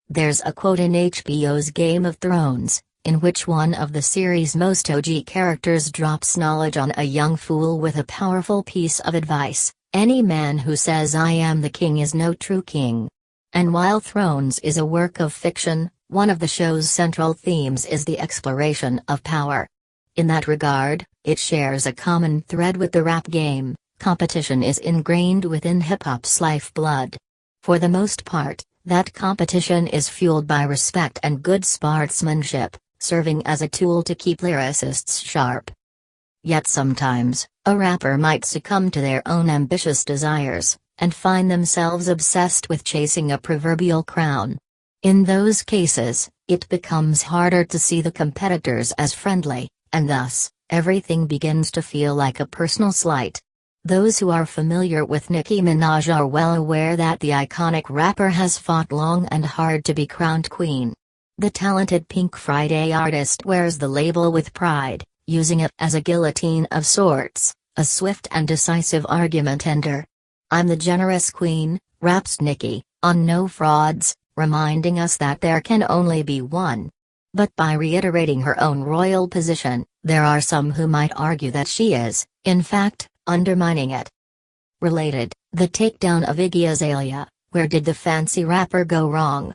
There's a quote in HBO's Game of Thrones, in which one of the series' most OG characters drops knowledge on a young fool with a powerful piece of advice: any man who says I am the king is no true king. And while Thrones is a work of fiction, one of the show's central themes is the exploration of power. In that regard, it shares a common thread with the rap game: competition is ingrained within hip-hop's lifeblood. For the most part, that competition is fueled by respect and good sportsmanship, serving as a tool to keep lyricists sharp. Yet sometimes, a rapper might succumb to their own ambitious desires, and find themselves obsessed with chasing a proverbial crown. In those cases, it becomes harder to see the competitors as friendly, and thus, everything begins to feel like a personal slight. Those who are familiar with Nicki Minaj are well aware that the iconic rapper has fought long and hard to be crowned queen. The talented Pink Friday artist wears the label with pride, using it as a guillotine of sorts, a swift and decisive argument ender. "I'm the generous queen," raps Nicki, on No Frauds, reminding us that there can only be one. But by reiterating her own royal position, there are some who might argue that she is, in fact, undermining it. Related, the takedown of Iggy Azalea: where did the fancy rapper go wrong?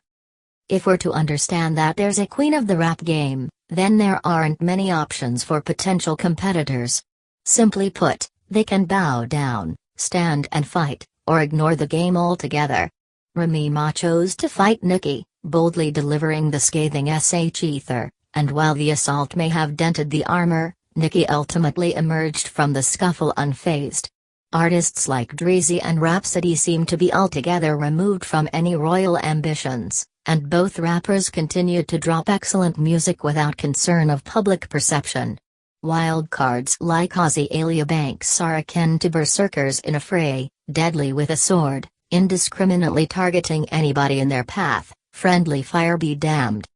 If we're to understand that there's a queen of the rap game, then there aren't many options for potential competitors. Simply put, they can bow down, stand and fight, or ignore the game altogether. Remy Ma chose to fight Nicki, boldly delivering the scathing sh ether, and while the assault may have dented the armor, Nicki ultimately emerged from the scuffle unfazed. Artists like Dreezy and Rhapsody seem to be altogether removed from any royal ambitions, and both rappers continued to drop excellent music without concern of public perception. Wildcards like Azalea Banks are akin to berserkers in a fray, deadly with a sword, indiscriminately targeting anybody in their path. Friendly fire be damned.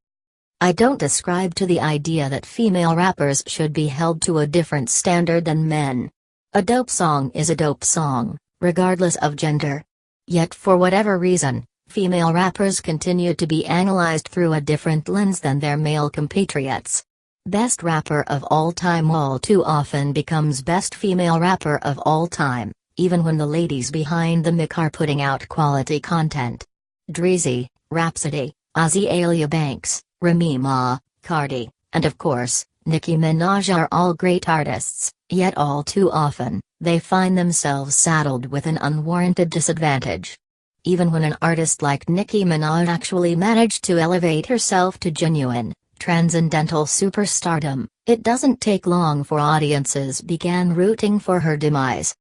I don't ascribe to the idea that female rappers should be held to a different standard than men. A dope song is a dope song, regardless of gender. Yet for whatever reason, female rappers continue to be analyzed through a different lens than their male compatriots. Best rapper of all time all too often becomes best female rapper of all time, even when the ladies behind the mic are putting out quality content. Dreezy, Rhapsody, Azalea Banks, Remy Ma, Cardi, and of course, Nicki Minaj are all great artists, yet all too often, they find themselves saddled with an unwarranted disadvantage. Even when an artist like Nicki Minaj actually managed to elevate herself to genuine, transcendental superstardom, it doesn't take long for audiences began rooting for her demise.